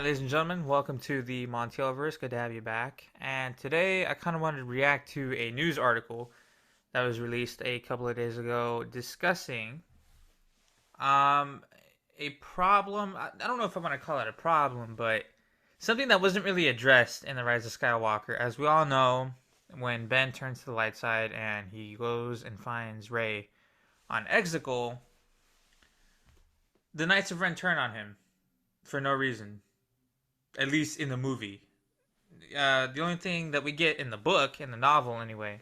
Alright, ladies and gentlemen, welcome to the Montielverse. Good to have you back. And today I kind of wanted to react to a news article that was released a couple of days ago discussing um, a problem. I don't know if I want to call it a problem, but something that wasn't really addressed in The Rise of Skywalker. As we all know, when Ben turns to the light side and he goes and finds Rey on Exegol, the Knights of Ren turn on him for no reason, at least in the movie. The only thing that we get in the book, in the novel anyway,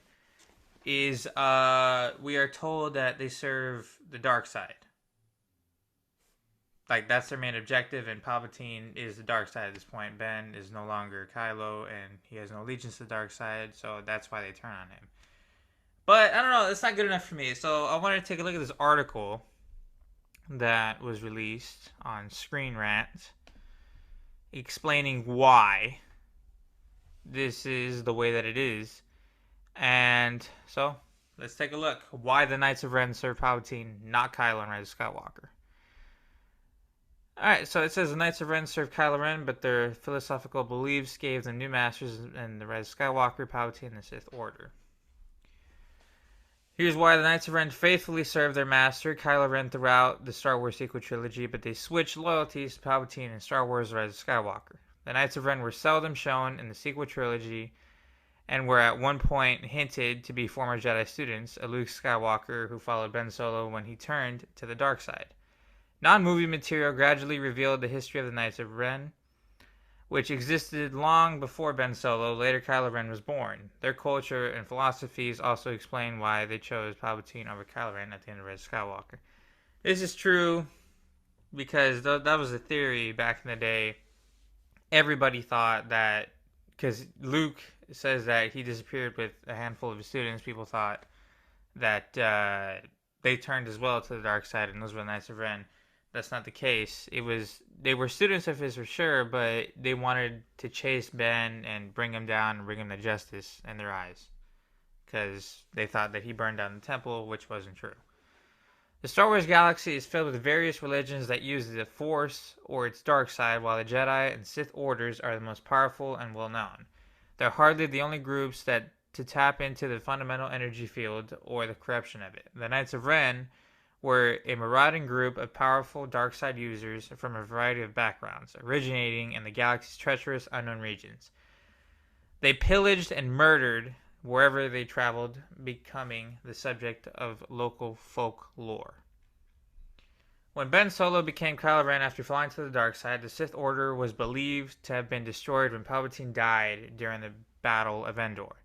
is we are told that they serve the dark side. Like, that's their main objective, and Palpatine is the dark side at this point. Ben is no longer Kylo, and he has no allegiance to the dark side, so that's why they turn on him. But, I don't know, it's not good enough for me, so I wanted to take a look at this article that was released on Screen Rant explaining why this is the way that it is. And so, let's take a look. Why the Knights of Ren serve Palpatine, not Kylo and Rise of Skywalker. Alright, so it says the Knights of Ren serve Kylo Ren, but their philosophical beliefs gave them new masters in the Rise of Skywalker, Palpatine, and the Sith Order. Here's why the Knights of Ren faithfully serve their master, Kylo Ren, throughout the Star Wars sequel trilogy, but they switched loyalties to Palpatine in Star Wars Rise of Skywalker. The Knights of Ren were seldom shown in the sequel trilogy and were at one point hinted to be former Jedi students, a Luke Skywalker who followed Ben Solo when he turned to the dark side. Non-movie material gradually revealed the history of the Knights of Ren, which existed long before Ben Solo. Later, Kylo Ren was born. Their culture and philosophies also explain why they chose Palpatine over Kylo Ren at the end of Rise of Skywalker. This is true because that was a theory back in the day. Everybody thought that, because Luke says that he disappeared with a handful of his students, people thought that they turned as well to the dark side, and those were the Knights of Ren. That's not the case. They were students of his for sure, but they wanted to chase Ben and bring him down and bring him to justice in their eyes, because they thought that he burned down the temple, which wasn't true. The Star Wars galaxy is filled with various religions that use the Force or its dark side, while the Jedi and Sith orders are the most powerful and well known. They're hardly the only groups that to tap into the fundamental energy field or the corruption of it. The Knights of Ren were a marauding group of powerful dark side users from a variety of backgrounds, originating in the galaxy's treacherous unknown regions. They pillaged and murdered wherever they traveled, becoming the subject of local folklore. When Ben Solo became Kylo Ren after falling to the dark side, the Sith Order was believed to have been destroyed when Palpatine died during the Battle of Endor.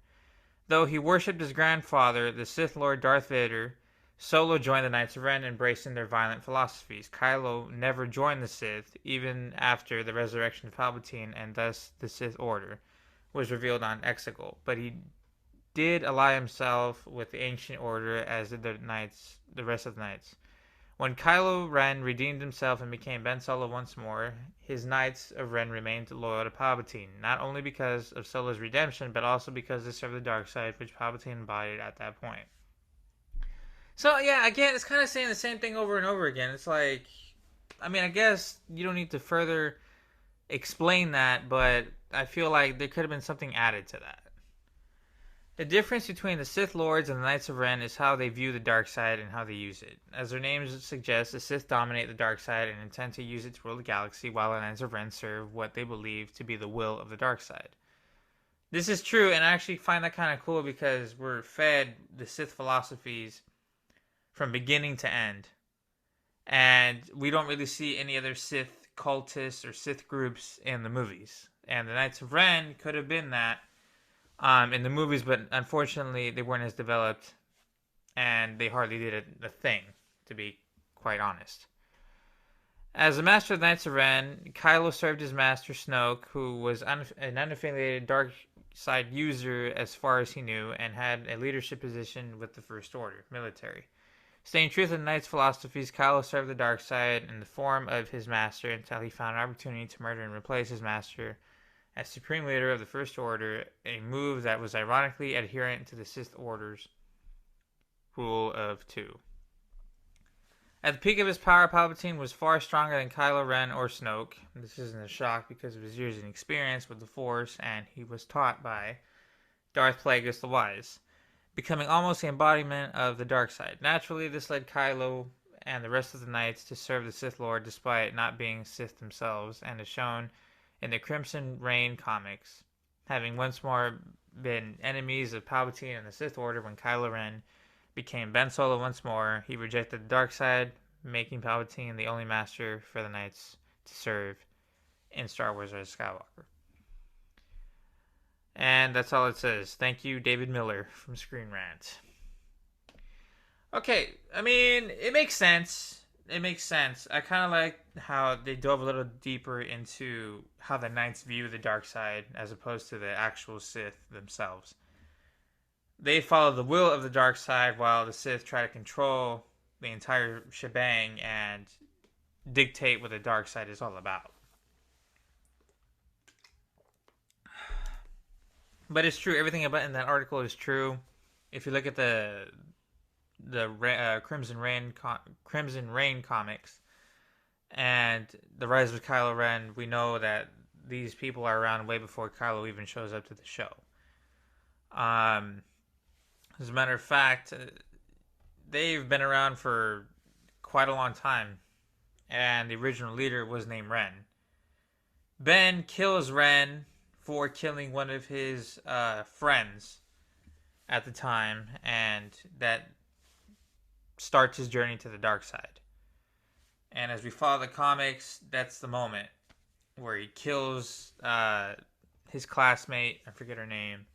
Though he worshipped his grandfather, the Sith Lord Darth Vader, Solo joined the Knights of Ren, embracing their violent philosophies. Kylo never joined the Sith, even after the resurrection of Palpatine, and thus the Sith Order was revealed on Exegol. But he did ally himself with the Ancient Order, as did the rest of the Knights. When Kylo Ren redeemed himself and became Ben Solo once more, his Knights of Ren remained loyal to Palpatine, not only because of Solo's redemption, but also because they served the dark side, which Palpatine embodied at that point. So, yeah, again, it's kind of saying the same thing over and over again. It's like, I mean, I guess you don't need to further explain that, but I feel like there could have been something added to that. The difference between the Sith Lords and the Knights of Ren is how they view the dark side and how they use it. As their names suggest, the Sith dominate the dark side and intend to use it to rule the galaxy, while the Knights of Ren serve what they believe to be the will of the dark side. This is true, and I actually find that kind of cool because we're fed the Sith philosophies from beginning to end. And we don't really see any other Sith cultists or Sith groups in the movies. And the Knights of Ren could have been that in the movies, but unfortunately they weren't as developed, and they hardly did a thing, to be quite honest. As the Master of the Knights of Ren, Kylo served his master Snoke, who was an unaffiliated dark side user as far as he knew, and had a leadership position with the First Order, military. Staying true to the Knight's philosophies, Kylo served the dark side in the form of his master until he found an opportunity to murder and replace his master as Supreme Leader of the First Order, a move that was ironically adherent to the Sith Order's rule of two. At the peak of his power, Palpatine was far stronger than Kylo Ren or Snoke. This isn't a shock because of his years and experience with the Force, and he was taught by Darth Plagueis the Wise, becoming almost the embodiment of the dark side. Naturally, this led Kylo and the rest of the Knights to serve the Sith Lord despite not being Sith themselves, and is shown in the Crimson Reign comics, having once more been enemies of Palpatine and the Sith Order. When Kylo Ren became Ben Solo once more, he rejected the dark side, making Palpatine the only master for the Knights to serve in Star Wars Rise of Skywalker. And that's all it says. Thank you, David Miller from Screen Rant. Okay, I mean, it makes sense. It makes sense. I kind of like how they dove a little deeper into how the Knights view the dark side as opposed to the actual Sith themselves. They follow the will of the dark side while the Sith try to control the entire shebang and dictate what the dark side is all about. But it's true. Everything about in that article is true. If you look at the Crimson Reign comics and the Rise of Kylo Ren, we know that these people are around way before Kylo even shows up to the show. As a matter of fact, they've been around for quite a long time, and the original leader was named Ren. Ben kills Ren for killing one of his friends at the time, and that starts his journey to the dark side. And as we follow the comics, that's the moment where he kills his classmate. I forget her name.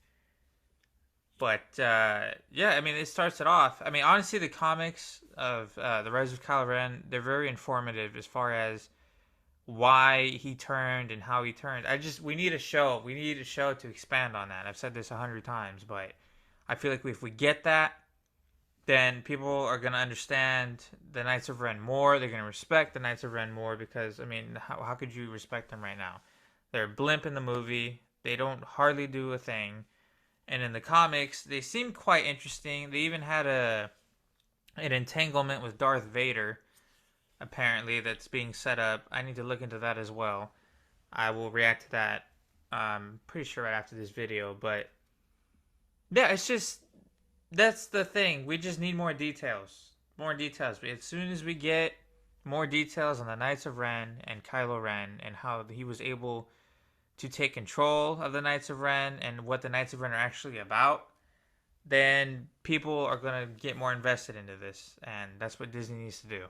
But, yeah, I mean, it starts it off. I mean, honestly, the comics of The Rise of Kylo Ren, they're very informative as far as why he turned and how he turned. We need a show. We need a show to expand on that. I've said this 100 times, but I feel like if we get that, then people are going to understand the Knights of Ren more. They're going to respect the Knights of Ren more because, I mean, how could you respect them right now? They're a blimp in the movie. They don't hardly do a thing. And in the comics, they seem quite interesting. They even had an entanglement with Darth Vader, apparently, that's being set up. I need to look into that as well. I will react to that, pretty sure right after this video. But, yeah, it's just, that's the thing. We just need more details. More details. As soon as we get more details on the Knights of Ren and Kylo Ren and how he was able to take control of the Knights of Ren and what the Knights of Ren are actually about, then people are going to get more invested into this. And that's what Disney needs to do.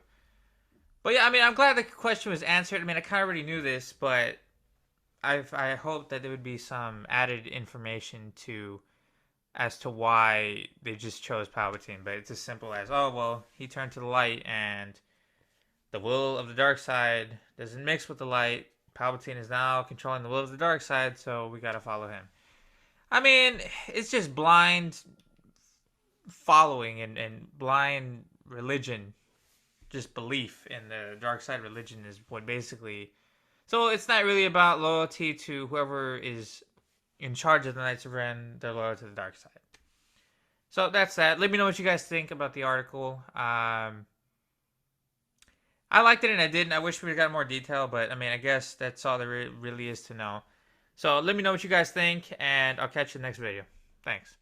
But yeah, I mean, I'm glad the question was answered. I mean, I kind of already knew this, but I hope that there would be some added information as to why they just chose Palpatine. But it's as simple as, oh, well, he turned to the light and the will of the dark side doesn't mix with the light. Palpatine is now controlling the will of the dark side, so we gotta follow him. I mean, it's just blind following and blind religion. Just belief in the dark side religion is what basically... So it's not really about loyalty to whoever is in charge of the Knights of Ren. They're loyal to the dark side. So that's that. Let me know what you guys think about the article. I liked it and I didn't. I wish we got more detail, but I mean, I guess that's all there really is to know. So let me know what you guys think, and I'll catch you in the next video. Thanks.